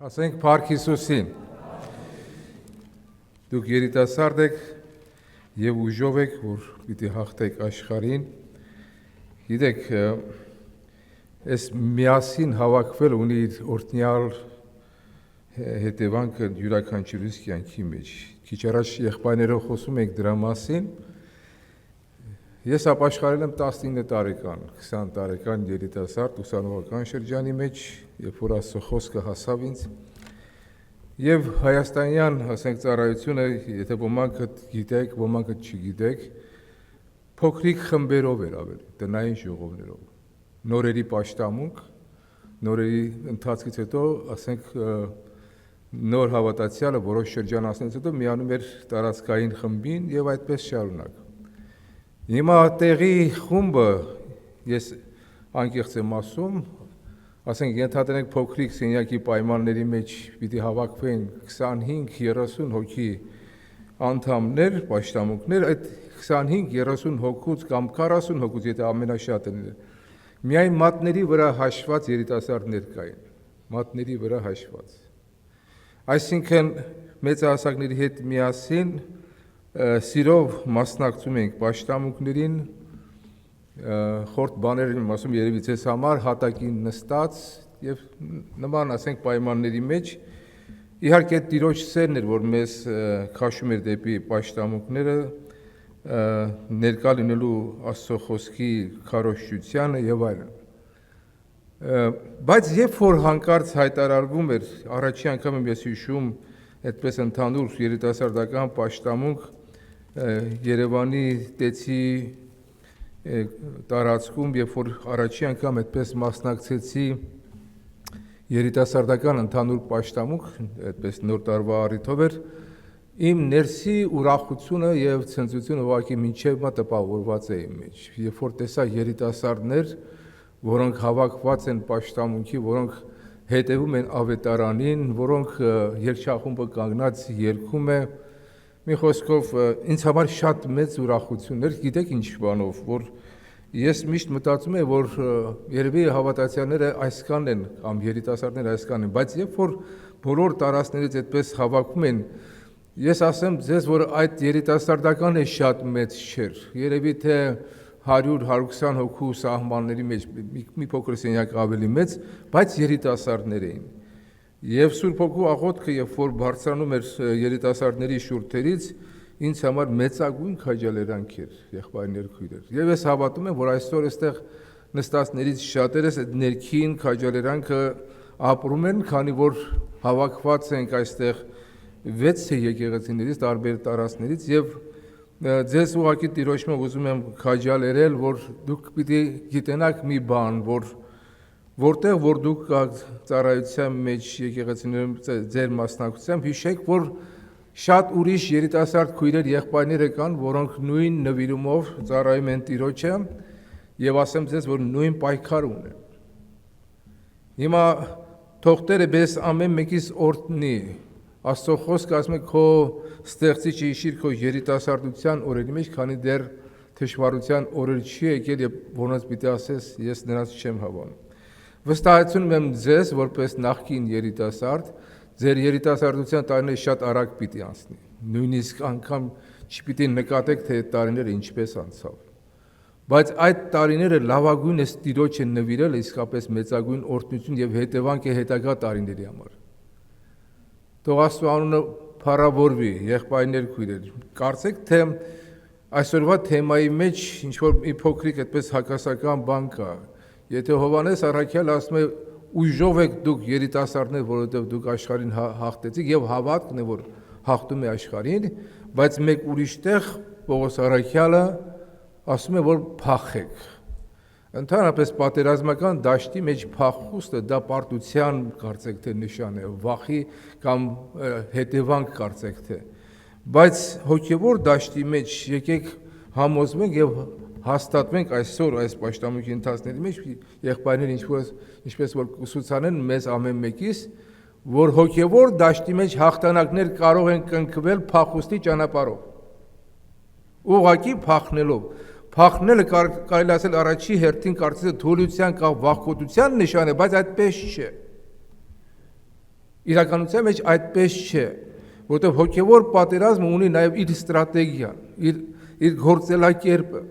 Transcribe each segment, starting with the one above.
Ասենք Փառք Հիսուսին, դուք երիտասարդ եք և ուժով եք, որ պիտի հաղթեք աշխարհին, գիտեք, այս միասին հավաքվել ունի իր օրհնյալ հետևանքը յուրաքանչյուրիս կյանքի մեջ, քիչ առաջ եղբայրներով խոսում ենք դրա մասին, ես ապաշխարել եմ 19 տարեկան, 20 տարեկան երիտասարդ ուսանողական շրջանի մեջ, երբ որ Աստծո խոսքը հասավ ինձ, և հայաստանյան, ասենք ծառայությունը, եթե ոմանք գիտեք, ոմանք չգիտեք, փոքրիկ խմբերով էր ավելի, տնային ժողովներով, նորերի պաշտամունք, նորերի ընթացքից հետո, ասենք, նոր հավատացյալը որոշ շրջանացնից հետո միանում էր տարածքային խմբին և այդպես շարունակ։ Հիմա տեղի խումբը, ես անկեղծ եմ ասում, ասենք ենթադրենք փոքրիկ սենյակի պայմանների մեջ պիտի հավաքվեն 25-30 հոգի անդամներ, պաշտամունքներ, այդ 25-30 հոգուց կամ 40 հոգուց, եթե ամենաշատն է, միայն մատների վրա հաշված երիտասարդներ կային, մատների վրա հաշված։ Այսինքն մեծահասակների հետ միասին սիրով մասնակցում ենք պաշտամունքներին, խորտ բաներ եմ ասում երևի ձեզ համար, հատակին նստած և նման ասենք պայմանների մեջ, իհարկե Տիրոջ սերն էր, որ մեզ քաշում էր դեպի պաշտամունքները, ներկա լինելու Աստծո խոսքի քարոզչությանը և այլն։ Բայց երբ որ հանկարծ հայտարարվում էր, առաջի անգամ եմ ես հիշում, այդպես ընդհանուր երիտասարդական պաշտամունք Երևանի Տեցի տարածքում, երբ որ առաջի անգամ այդպես մասնակցեցի երիտասարդական ընդհանուր պաշտամունք, այդպես նոր տարվա առիթով էր, իմ ներսի ուրախությունը և ցնծությունը ուղղակի մինչև մա տպավորված է իմ մեջ, երբ որ տեսա երիտասարդներ, որոնք հավաքված են պաշտամունքի, որոնք հետևում են ավետարանին, որոնք երգչախումբը կանգնած երգում է, մի խոսքով ինձ համար շատ մեծ ուրախություն էր, գիտեք ինչ բանով, որ ես միշտ մտածում եմ, որ երևի հավատացյալները այսքան են, կամ երիտասարդները այսքան են, բայց երբ որ բոլոր տարածքներից այդպես հավաքում են, ես ասեմ ձեզ, որ այդ երիտասարդականը շատ մեծ չէր, երևի թե 100-120 հոգու սահմանների մեջ, մի փոքր սենյակ ավելի մեծ, բայց երիտասարդներ էին։ Եվ Սուրբ Հոգու աղոթքը, երբ որ բարձրանում էր երիտասարդների շուրթերից, ինձ համար մեծագույն քաջալերանք էր, եղբայրներ, քույրեր։ Եվ ես հավատում եմ, որ այսօր այստեղ նստածներից շատերս այդ ներքին քաջալերանքը ապրում են, քանի որ հավաքված ենք այստեղ 6 եկեղեցիներից, տարբեր տարածքներից եւ ձեզ ուղղակի Տիրոջով ուզում եմ քաջալերել, որ դուք պիտի գիտենաք մի բան, որտեղ որ դուք ծառայության մեջ եկեղեցիներում ձեր մասնակցությամբ հիշեք, որ շատ ուրիշ երիտասարդ քույրեր եղբայրներ կան, որոնք նույն նվիրումով ծառայում են Տիրոջը եւ ասեմ ձեզ, որ նույն պայքար ունեն։ Հիմա թող Տերը մեզ ամեն մեկից օրհնի, Աստծո խոսքը ասում է քո ստեղծիչը հիշիր քո երիտասարդության օրերի մեջ, քանի դեռ թշվառության օրեր չի եկել եւ որոնց պիտի ասես ես նրանց չեմ հավանում։ Վստահեցնում եմ ձեզ, որպես նախկին երիտասարդ, ձեր երիտասարդության տարիները շատ արագ պիտի անցնի։ Նույնիսկ անգամ չպիտի նկատեք, թե այդ տարիները ինչպես անցավ։ Բայց այդ տարիները լավագույնս Տիրոջ են նվիրել իսկապես մեծագույն օրհնություն եւ հետևանք է հետագա տարիների համար։ Թող Աստծո անունը փառավորվի, եղբայրներ, քույրեր։ Կարծեք, թե այսօրվա թեմայի մեջ ինչ-որ մի փոքրիկ այդպես հակասական բան կա։ Եթե Հովհաննես առաքյալը ասում է ուժով եք դուք երիտասարդներ, որովհետև դուք աշխարհին հաղթեցիք եւ հավատքն է, որ հաղթում է աշխարհին, բայց մեկ ուրիշ տեղ Պողոս առաքյալը ասում է, որ փախեք։ Ընդհանրապես պատերազմական դաշտի մեջ փախուստը դա պարտության կարծեք թե նշան է, վախի կամ հետևանք կարծեք թե, բայց հոգևոր դաշտի մեջ եկեք համոզվենք եւ հաստատվենք այսօր այս պաշտամունքի ընթացքների մեջ եղբայրներ ինչպես որ կուսուցանեն մեզ ամեն մեկիս, որ հոգևոր դաշտի մեջ հաղթանակներ կարող են կնքվել փախուստի ճանապարհով։ Ուղղակի փախնելով Փախնելը կարելի ասել առաջի հերթին կարծես թուլության կամ վախկոտության նշան է, բայց այդպես չէ։ Իրականության մեջ այդպես չէ, որտեղ հոգևոր պատերազմը ունի նաև իր ստրատեգիան, իր գործելակերպը։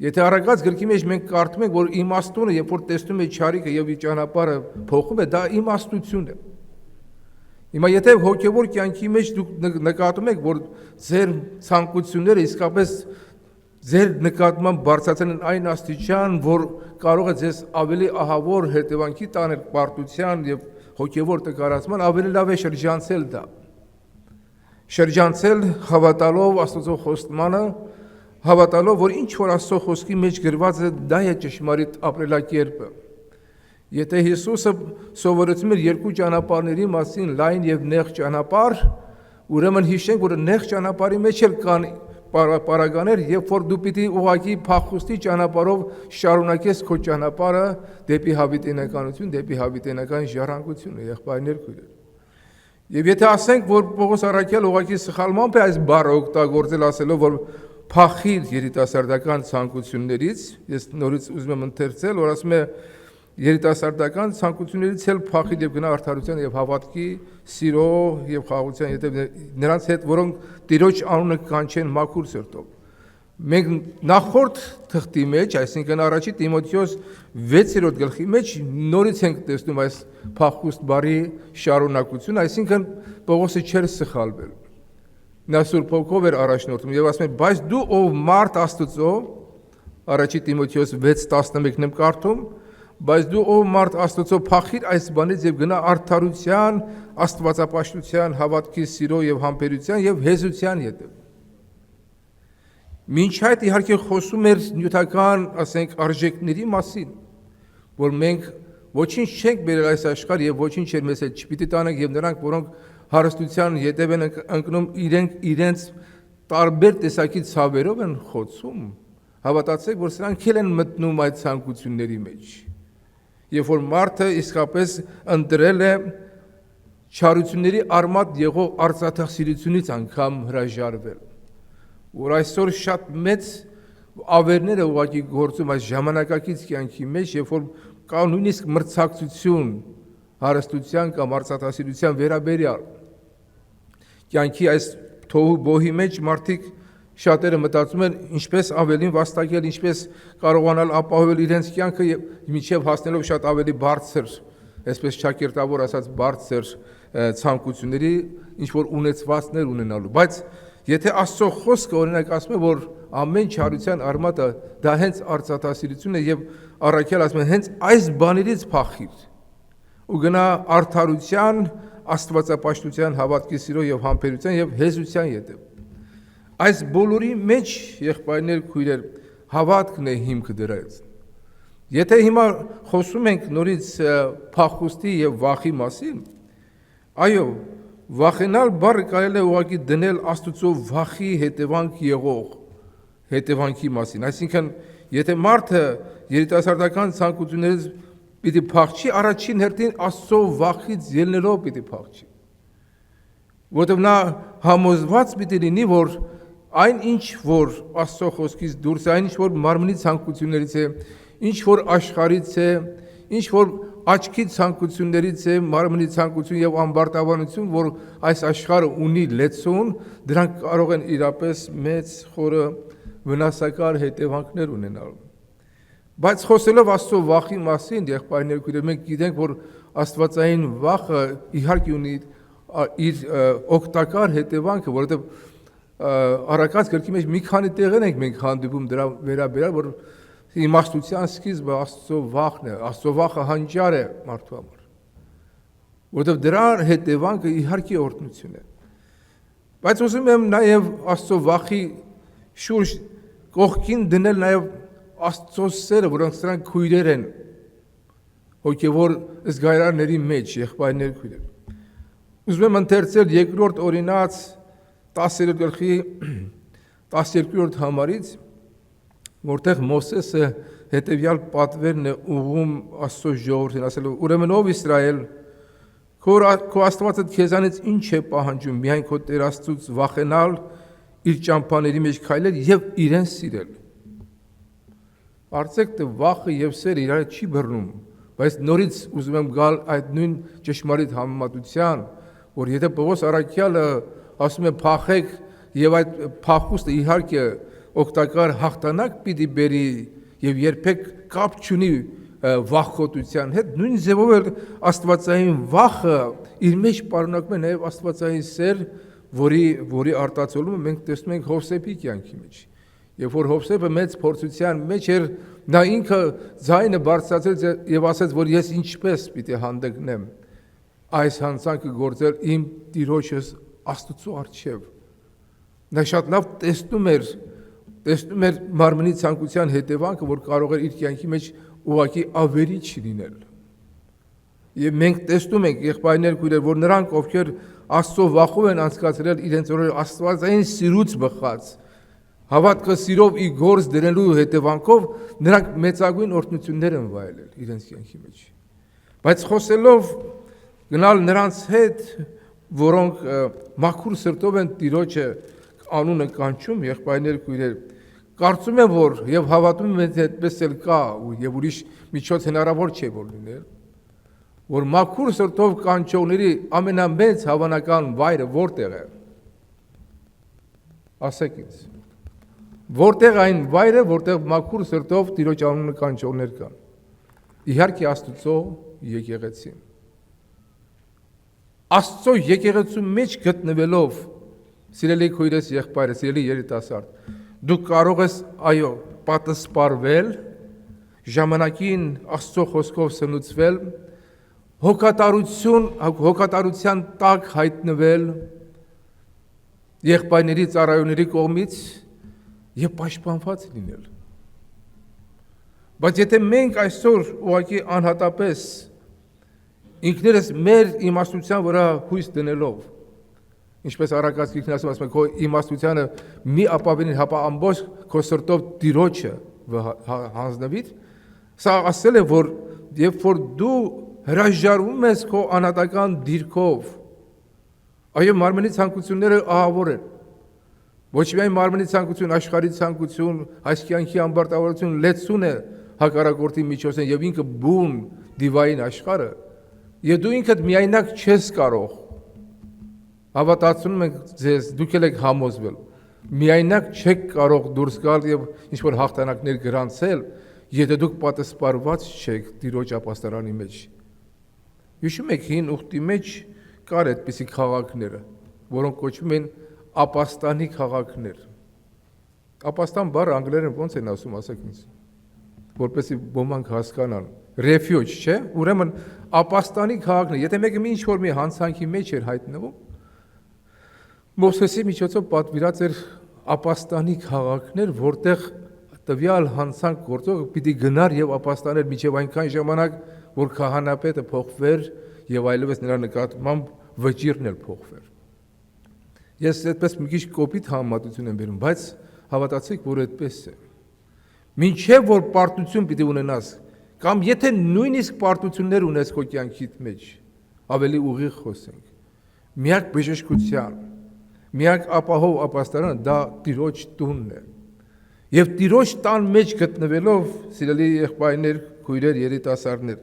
Եթե Առակաց գրքի մեջ մենք կարդում ենք, որ իմաստունը, երբ որ տեսնում է չարիքը եւ իր ճանապարհը փոխում է, դա իմաստություն է։ Հիմա եթե հոգևոր կյանքի մեջ դուք նկատում եք, որ ձեր ցանկությունները իսկապես ձեր նկատմամբ բարձրացան այն աստիճան, որ կարող է ձեզ ավելի ահավոր հետևանքի տանել պարտության եւ հոգևոր տկարացման, ավելի լավ է շրջանցել դա։ Շրջանցել հավատալով Աստծո խոստմանը, հավատալով, որ ինչ որ Աստծո խոսքի մեջ գրված է, դա է ճշմարիտ ապրելակերպը։ Եթե Հիսուսը սովորեցնում էր երկու ճանապարհների մասին, լայն եւ նեղ ճանապարհ, ուրեմն հիշենք, որ նեղ ճանապարհի մեջ էլ կան պարագաներ, երբ որ դու պիտի ուղղակի փախուստի ճանապարհով շարունակես քո ճանապարհը դեպի հավիտենականություն, դեպի հավիտենական ժառանգությունը, եղբայրներ քույրեր։ Եվ եթե ասենք, որ Պողոս առաքյալ ուղղակի սխալմամբ է այս բառը օգտագործել, ասելով, որ փախիր երիտասարդական ցանկություններից, ես նորից ուզում եմ ընթերցել, որ ասում է երիտասարդական ցանկություններից էլ փախիր եւ գնա արդարության եւ հավատքի, սիրո եւ խաղաղության հետեւ նրանց հետ, որոնք Տիրոջ անունը կանչեն մաքուր սրտով։ Մենք նախորդ թղթի մեջ, այսինքն առաջի Տիմոթեոս 6-րդ գլխի մեջ նորից ենք տեսնում այս փախուստ բառի շարունակություն, այսինքն Պողոսը չէր սխալվել։ Նա Սուրբ Հոգով էր առաջնորդում եւ ասում է, բայց դու ով մարդ Աստծո, առաջի Տիմոթեոս 6:11-ն եմ կարդում, բայց դու ով մարդ Աստծո փախիր այս բանից եւ գնա արդարության, աստվածապաշտության, հավատքի, սիրո եւ համբերության եւ հեզության հետեւ։ Մինչ այդ իհարկե խոսում էր նյութական, ասենք, արժեքների մասին, որ մենք ոչինչ չենք բերել այս աշխարհ եւ ոչինչ էլ մեզ հետ չպիտի տանենք եւ նրանք, որոնք հարստության ետև են ընկնում, իրենց տարբեր տեսակի ցավերով են խոցում, հավատացեք, որ սրանք էլ են մտնում այդ ցանկությունների մեջ։ Երբ որ մարդը իսկապես ընտրել է չարությունների արմատ եղող արծաթասիրությունից անգամ հրաժարվել, որ այսօր շատ մեծ ավերներ է ուղղակի գործում այս ժամանակակից կյանքի մեջ, երբ որ կա նույնիսկ մրցակցություն հարստության կամ արծաթասիրության վերաբերյալ։ Կյանքի այս թոհու բոհի մեջ մարդիկ շատերը մտածում են ինչպես ավելին վաստակել, ինչպես կարողանալ ապահովել իրենց կյանքը եւ մինչեւ հասնելով շատ ավելի բարձր, այսպես ճակերտավոր ասած բարձր ցանկությունների ինչ որ ունեցվածքներ ունենալու։ Բայց եթե Աստծո խոսքը օրինակ ասում է, որ ամեն չարության արմատը դա հենց արծաթասիրությունն է եւ առաքյալ ասում է հենց այս բաներից փախիր ու գնա արդարության, աստվածապաշտության, հավատքի, սիրո եւ համբերության եւ հեզության ետև։ Այս բոլորի մեջ եղբայրներ քույրեր հավատքն է հիմքը դրած։ Եթե հիմա խոսում ենք նորից փախուստի եւ վախի մասին, այո, վախենալ բառը կարելի է ուղղակի դնել Աստծո վախի հետևանք եղող հետևանքի մասին։ Այսինքն, եթե մարդը երիտասարդական ցանկություններից պիտի փախչի, առաջին հերթին Աստծո վախից ելնելով պիտի փախչի։ Որտեղ նա համոզված պիտի լինի, որ այն ինչ որ Աստծո խոսքից դուրս է, այն ինչ որ մարմնի ցանկություններից է, ինչ որ աշխարհից է, ինչ որ աչքի ցանկություններից է, մարմնի ցանկություն եւ ամբարտավանություն, որ այս աշխարհը ունի լեցուն, դրանք կարող են իրապես մեծ խորը վնասակար հետևանքներ ունենալ։ Բայց խոսելով Աստծո վախի մասին, եղբայրներ քույրեր, մենք գիտենք, որ աստվածային վախը իհարկե ունի իր օգտակար հետևանքը, որովհետեւ Առակաց գրքի մեջ մի քանի տեղեր ենք մենք հանդիպում դրա վերաբերյալ, որ իմաստության սկիզբը Աստծո վախն է, Աստծո վախը հանճար է մարդու համար, որովհետև դրա հետևանքը իհարկե օրհնություն է։ Բայց ուզում եմ նաև Աստծո վախի շուրջ կողքին դնել նաև Աստծո սերը, որոնք սրանք քույրեր են հոգևոր զգայարների մեջ, եղբայրներ քույրեր։ Ուզում եմ ընթերցել երկրորդ օրինաց 10-րդ գլխի 12-րդ համարից, որտեղ Մովսեսը հետևյալ պատվերն է ուղղում Աստծո ժողովրդին, ասելով. ուրեմն ով Իսրայել, քո Աստվածը քեզանից ինչ է պահանջում, միայն քո Տեր Աստծուց վախենալ, իր ճամփաների մեջ քայլել եւ իրեն սիրել։ Արծեք թե վախը եւ սերը իրար չի բռնում, Բայց նորից ուզում եմ գալ այդ նույն ճշմարիտ համեմատության, որ եթե Պողոս առաքյալը ասում է փախեք եւ այդ փախուստը իհարկե օգտակար հաղթանակ պիտի բերի եւ երբեք կապ չունի վախկոտության հետ, նույն ձևով էլ աստվածային վախը իր մեջ պարունակում է նաեւ աստվածային սեր, որի արտացոլումը մենք տեսնում ենք Հովսեփի կյանքի մեջ։ Երբ որ Հովսեփը մեծ փորձության մեջ էր, նա ինքը ձայնը բարձրացրեց եւ ասաց, որ ես ինչպես պիտի հանդգնեմ այս հանցանքը գործել իմ Տիրոջս Աստծո առջև։ Նա շատ լավ տեսնում էր մարմնի ցանկության հետևանքը, որ կարող էր իր կյանքի մեջ ուղղակի ավերիչ լինել։ Եվ մենք տեսնում ենք եղբայրներ քույրեր, որ նրանք, ովքեր Աստծո վախով են անցկացրել իրենց օրերը աստվածային սիրուց բխած, հավատքը սիրով ի գործ դրելու հետևանքով նրանք մեծագույն օրհնություններ են վայելել իրենց կյանքի մեջ։ Բայց խոսելով գնալ նրանց հետ, որոնք մաքուր սրտով են Տիրոջը անունը կանչում, եղբայրներ քույրեր, կարծում եմ, որ եւ հավատում եմ, այդպես էլ կա եւ ուրիշ միջոց հնարավոր չէ որ լինել, որ մաքուր սրտով կանչողների ամենամեծ հավանական վայրը որտեղ է։ Ասեք ինձ։ Որտեղ այն վայրը, որտեղ մաքուր սրտով Տիրոջ անունը կանչողներ կան։ Իհարկե Աստծո եկեղեցին։ Աստծո եկեղեցու մեջ գտնվելով, սիրելի քույրես եղբայրը, սիրելի երիտասարդ, դու կարող ես այո պատասպարվել, ժամանակին Աստծո խոսքով սնուցվել, հոգատարության տակ հայտնվել եղբայրների ծառայողների կողմից եւ պաշտպանված լինել։ Բայց եթե մենք այսօր ուղղակի անհատապես ինքներս մեր իմաստության վրա հույս դնելով, ինչպես Առակաց գիրքն ասում է, քո իմաստությանը մի ապավենին, հապա ամբողջ քո սրտով Տիրոջը հանձնվիր, սա ասել է, որ երբ որ դու հրաժարվում ես քո անհատական դիրքով, այո, մարմնի ցանկությունները ահավոր են, ոչ միայն մարմնի ցանկություն, աշխարհի ցանկություն, այս կյանքի ամբարտավարություն լեցուն է հակառակորդի միջոցին եւ ինքը բուն դիվային աշխարհը, եւ դու ինքդ միայնակ չես կարող, հավատացնում ենք ձեզ, դուք եք համոզվել, միայնակ չեք կարող դուրս գալ եւ ինչ-որ հաղթանակներ գրանցել, եթե դուք պատասպարված չեք Տիրոջ ապաստարանի մեջ։ Հիշում եք հին ուխտի մեջ կար այդպիսի քաղաքները, որոնք կոչվում են ապաստանի քաղաքներ։ Ապաստան բառը անգլերեն ոնց են ասում, ասեք ինձ, որպեսզի ոմանք հասկանան։ Refuge, չէ՞։ Ուրեմն ապաստանի քաղաքն է։ Եթե մեկը ինչ-որ մի հանցանքի մեջ էր հայտնվում, Մովսեսի միջոցով պատվիրած էր ապաստանի քաղաքներ, որտեղ տվյալ հանցանք գործողը պիտի գնար եւ ապաստաներ մինչեւ այնքան ժամանակ, որ քահանապետը փոխվեր եւ այլևս նրա նկատմամբ վճիրն էլ փոխվեր։ Ես այդպես մի քիչ կոպիտ համեմատություն եմ բերում, բայց հավատացեք, որ այդպես է։ Մինչեւ որ պարտություն պիտի ունենաս, կամ եթե նույնիսկ պարտություններ ունես քո կյանքիդ մեջ, ավելի ուղիղ խոսենք, միակ բժշկության, միակ ապահով ապաստարանը դա Տիրոջ տունն է։ Եվ Տիրոջ տան մեջ գտնվելով, սիրելի եղբայրներ, քույրեր, երիտասարդներ,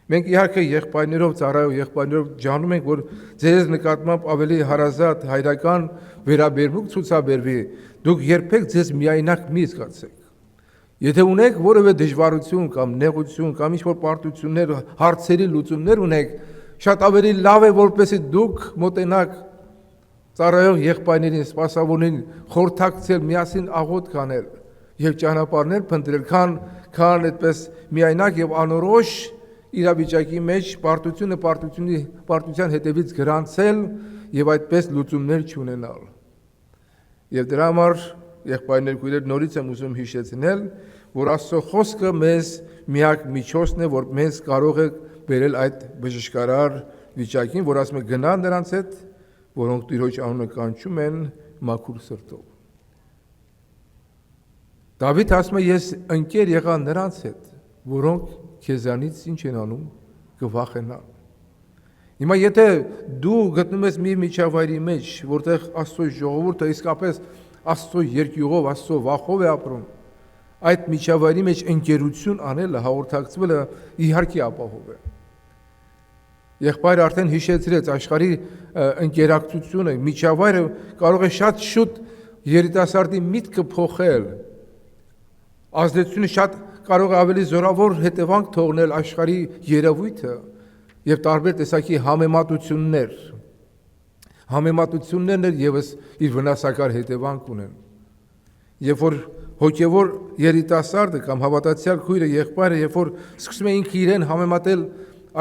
մենք իհարկե եղբայրներով, ծառայող եղբայրներով ջանում ենք, որ ձեզ նկատմամբ ավելի հարազատ հայրական վերաբերմունք ցուցաբերվի, դուք երբեք ձեզ միայնակ մի զգացեք։ Եթե ունեք որևէ դժվարություն կամ նեղություն կամ ինչ-որ պարտություններ, հարցերի լուծումներ ունեք, շատ ավելի լավ է, որպեսզի դուք մոտենաք ծառայող եղբայրներին, սպասավորներին, խորհրդակցել, միասին աղոթք անել եւ ճանապարհներ փնտրել, քան այդպես միայնակ եւ անորոշ իրավիճակի մեջ պարտության հետևից գրանցել եւ այդպես լուծումներ չունենալ։ Եվ դրա համար եղբայրներ քույրեր, նորից եմ ուզում հիշեցնել, որ Աստծո խոսքը մեզ միակ միջոցն է, որ մեզ կարող է բերել այդ բժշկարար վիճակին, որ ասում է գնա նրանց հետ, որոնք Տիրոջ անունը կանչում են մաքուր սրտով։ Դավիթ ասում է, ես ընկեր եղա նրանց հետ, որոնք քեզանից ինչ են անում, կվախենան։ Հիմա եթե դու գտնում ես մի միջավայրի մեջ, որտեղ Աստծո ժողովուրդը իսկապես Աստծո երկյուղով, Աստծո վախով է ապրում, այդ միջավայրի մեջ ընկերություն անելը, հաղորդակցվելը իհարկե ապահով է։ Եղբայրը արդեն հիշեցրեց աշխարհի ընկերակցությունը, միջավայրը կարող է շատ շուտ երիտասարդի միտքը փոխել, ազդեցությունը շատ կարող է ավելի զորավոր հետևանք թողնել աշխարհի երևույթը եւ տարբեր տեսակի համեմատություններն եւս իր վնասակար հետևանք ունեն։ Երբ որ հոգևոր երիտասարդը կամ հավատացյալ քույրը եղբայրը, երբ որ սկսում է ինքը իրեն համեմատել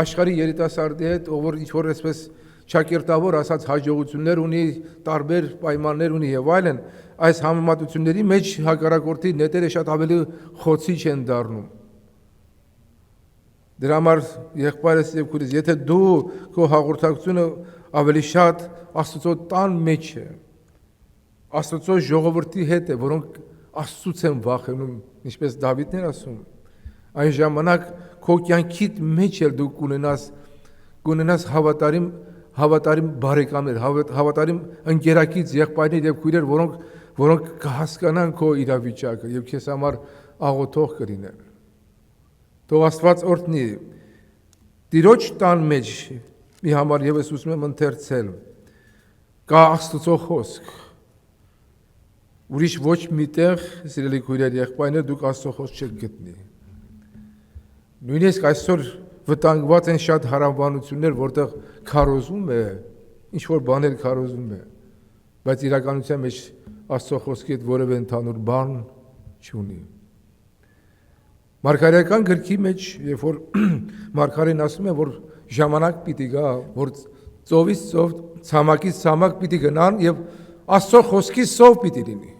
աշխարհի երիտասարդի հետ, ով որ ինչ-որ այսպես ճակերտավոր ասած հաջողություններ ունի, տարբեր պայմաններ ունի եւ այլն, այս համեմատությունների մեջ հակառակորդի նետերը շատ ավելի խոցիչ են դառնում։ Դրա համար եղբայրս եւ քույրս, եթե դու քո հաղորդակցությունը ավելի շատ Աստծո տան մեջ է, Աստծո ժողովրդի հետ է, որոնք Աստծուց են վախենում, ինչպես Դավիթն էր ասում, այն ժամանակ քո կյանքիդ մեջ էլ դու կունենաս հավատարիմ բարեկամներ, հավատարիմ ընկերակից եղբայրներ եւ քույրեր, որոնք կհասկանան քո իրավիճակը եւ քեզ համար աղոթող կլինեն։ Թող Աստված օրհնի։ Տիրոջ տան մեջ մի համար եւս ուզում եմ ընթերցել։ Կա Աստծո խոսք։ Ուրիշ ոչ միտեղ, սիրելի քույրեր, եղբայրներ, դուք Աստծո խոսք չեք գտնի։ Նույնիսկ այսօր վտանգված են շատ հարաբանություններ, որտեղ քարոզում է, ինչ որ բաներ քարոզում է, բայց իրականության մեջ Աստծո խոսքի հետ որևէ ընդհանուր բան չունի։ Մարգարեական գրքի մեջ, երբ որ Մարգարեն ասում է, որ ժամանակ պիտի գա, որ ծովից ծով, ցամաքից ցամաք պիտի գնան եւ Աստծո խոսքի սով պիտի լինի։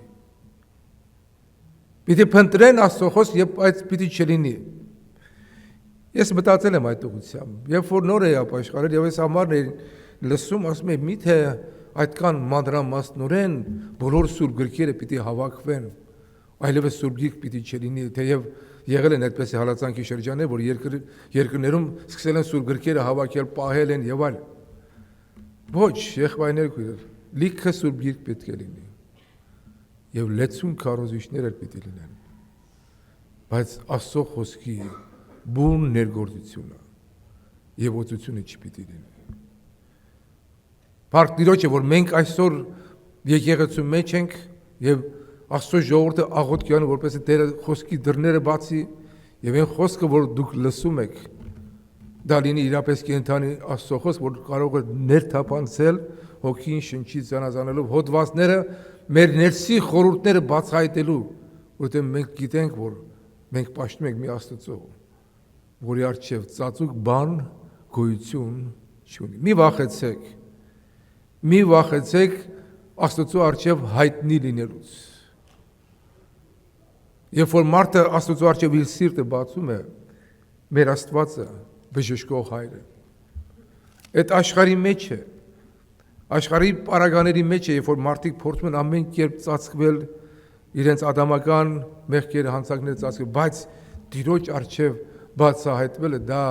Պիտի փնտրեն Աստծո խոսք եւ այդ պիտի չլինի։ Ես մտածել եմ այդ ուղղությամբ, երբ որ նոր էի ապաշխարել եւ այս համարն լսում, ասում եմ, միթե այդքան մանրամասնորեն բոլոր սուրբ գրքերը պիտի հավաքվեն, այլևս սուրբ գիրք պիտի չլինի, թեև եղել են այդպես հալածանքի շրջաններ, որ երկրներում սկսել են սուրբ գրքերը հավաքել, պահել են եւ այլն։ Ոչ, եղբայրներ քույրեր, լիքը սուրբ գիրք պետք է լինի։ Եվ լեցուն քարոզիչներ էլ պիտի լինեն։ Բայց Աստծո խոսքի բուն ներգործությունը եւ օծությունը չպիտի լինի։ Փառք Տիրոջը, որ մենք այսօր եկեղեցու մեջ ենք եւ Աստծո ժողովուրդը աղոթքի անում, որպեսզի Տերը խոսքի դռները բացի եւ այն խոսքը, որ դուք լսում եք, դա լինի իրապես կենթանի Աստծո խոսք, որ կարող է ներթափանցել հոգին շնչից զանազանելով հոդվածները, մեր ներսի խորհուրդները բացահայտելու, որովհետեւ մենք գիտենք, որ մենք պաշտում ենք մի Աստծո, որի առջև ծածուկ բան գոյություն չունի։ Մի վախեցեք Աստծո առջև հայտնի լինելուց։ Երբ որ մարդը Աստծո առջև իր սիրտը բացում է, մեր Աստվածը բժշկող հայր է։ Այդ աշխարհի մեջ է, աշխարհի պարագաների մեջ է, երբ որ մարդիկ փորձում են ամեն կերպ ծածկվել, իրենց ադամական մեղքերը, հանցանքները ծածկել, բայց Տիրոջ առջև բացահայտվելը դա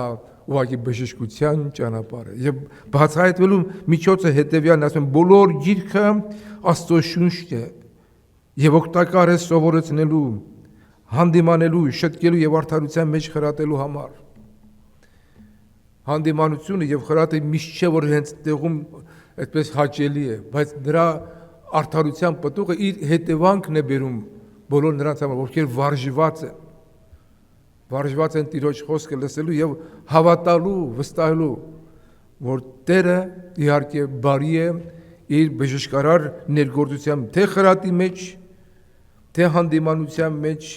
ուղղակի բժշկության ճանապարհ է։ Եվ բացահայտվելու միջոցը հետևյալն է, ասում բոլոր գիրքը Աստծո շունչն է եւ օգտակար է սովորեցնելու, հանդիմանելու, շտկելու եւ արդարության մեջ խրատելու համար։ Հանդիմանությունը եւ խրատը միշտ չէ, որ հենց տեղում այդպես հաճելի է, բայց նրա արդարության պտուղը իր հետևանքն է բերում բոլոր նրանց համար, ովքեր վարժված են Տիրոջ խոսքը լսելու եւ հավատալու, վստահելու, որ Տերը իհարկե բարի է իր բժշկարար ներգործությամբ, թե խրատի մեջ, թե հանդիմանության մեջ,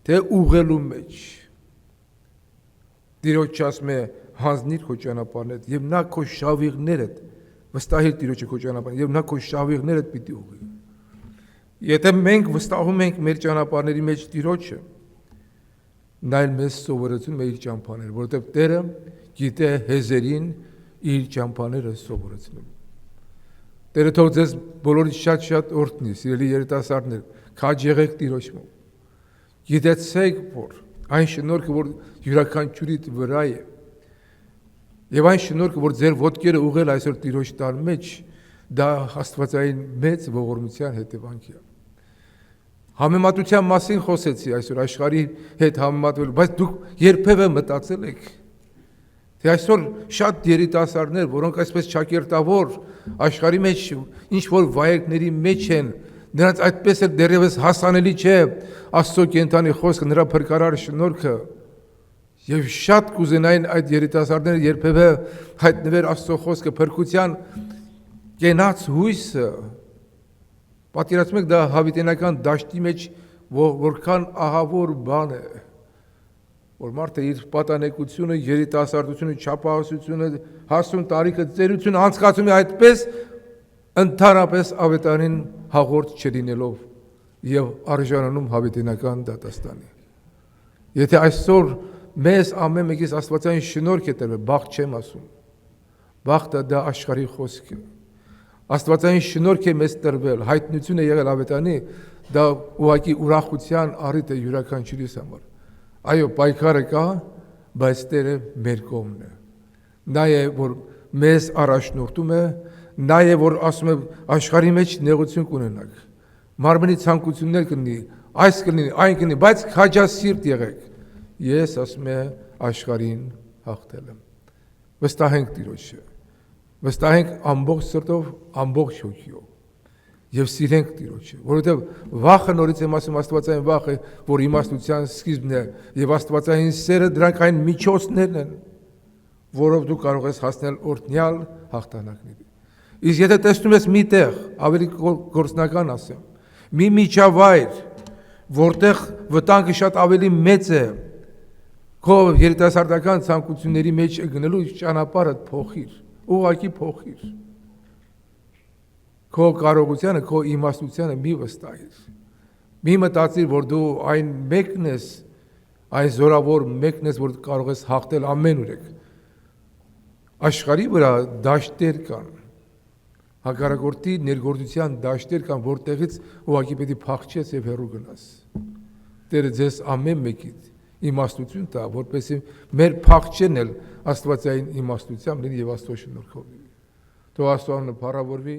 թե ուղղելու մեջ։ Տիրոջ ասում է հանձնիր քո ճանապարհներդ եւ նա քո շավիղներդ վստահիր Տիրոջը քո ճանապարհին եւ նա քո շավիղներդ պիտի ուղղի։ Եթե մենք վստահում ենք մեր ճանապարհների մեջ Տիրոջը, նա էլ մեզ սովորեցնում է իր ճամփաները, որովհետև Տերը գիտե հեզերին իր ճամփաները սովորեցնում։ Տերը թող ձեզ բոլորից շատ օրհնի, սիրելի երիտասարդներ, քաջ եղեք Տիրոջ մոտ։ Գիտեցեք, որ այն շնորհքը, որ յուրաքանչյուրիդ վրա է, եւ այն շնորհքը, որ ձեր ոտքերը ուղղել այսօր Տիրոջ տան մեջ, դա աստվածային մեծ ողորմության հետևանք է։ Համեմատության մասին խոսեցի այսօր աշխարհի հետ համեմատվելու, բայց դուք երբևէ մտածել եք, թե այսօր շատ երիտասարդներ, որոնք այսպես ճակերտավոր աշխարհի մեջ ինչ որ վայրկների մեջ են, նրանց այդպես էլ դեռևս հասանելի չէ Աստծո կենթանի խոսքը, նրա փրկարար շնորհքը, եւ շատ կուզենային այդ երիտասարդները երբևէ հայտնվեր Աստծո խոսքը, փրկության կենաց հույսը։ Պատկերացնում եք դա հավիտենական դաշտի մեջ որքան ահավոր բան է, որ մարդը իր պատանեկությունը, երիտասարդությունը, չափահասությունը, հասուն տարիքը, ծերությունը անցկացում է այդպես ընդհանրապես ավետարին հաղորդ չլինելով եւ արժանանում հավիտենական դատաստանի։ Եթե այսօր մեզ ամեն մեկից Աստվածային շնորհք է տրվել, բախտ չեմ ասում։ Բախտը դա աշխարհի խոսքը։ Աստվածային շնորհք է մեզ տրվել, հայտնություն է եղել ավետանի, դա ուղղակի ուրախության առիթ է յուրաքանչյուրիս համար։ Այո, պայքարը կա, բայց Տերը մեր կողմն է։ Նա է, որ մեզ առաջնորդում է, նա է, որ ասում է աշխարհի մեջ նեղություն կունենաք։ Մարմնի ցանկություններ կլինի, այս կլինի, այն կլինի, բայց քաջասիրտ եղեք։ Ես ասում եմ աշխարհին հաղթել եմ։ Վստահենք Տիրոջը։ Վստահենք ամբողջ սրտով, ամբողջ հոգիով եւ սիրենք Տիրոջը, որովհետեւ վախը նորից եմ ասում Աստվածային վախը, որ իմաստության սկիզբն է եւ Աստվածային սերը դրանք այն միջոցներն են, որով դու կարող ես հասնել օրհնյալ հաղթանակների։ Իսկ եթե տեսնում ես մի տեղ, ավելի գործնական ասեմ, մի միջավայր, որտեղ վտանգը շատ ավելի մեծ է, քո երիտասարդական ցանկությունների մեջ գնելու ճանապարհը փոխիր, ուղղակի փոխիր։ Քո կարողությանը, քո իմաստությանը մի վստահիր։ Մի մտածիր, որ դու այն մեկն ես, այն զորավոր մեկն ես, որ կարող ես հաղթել ամենուրեք։ Աշխարհի վրա դաշտեր կան, հակառակորդի ներգործության դաշտեր կան, որտեղից ուղղակի պետք է փախչես եւ հեռու գնաս։ Տերը ձեզ ամեն մեկից իմաստություն տա, որպեսզի մեր փախչեն էլ Աստվածային իմաստությամբ լինի եւ Աստծո շնորհքով լինի։ Թող Աստծո անունը փառավորվի։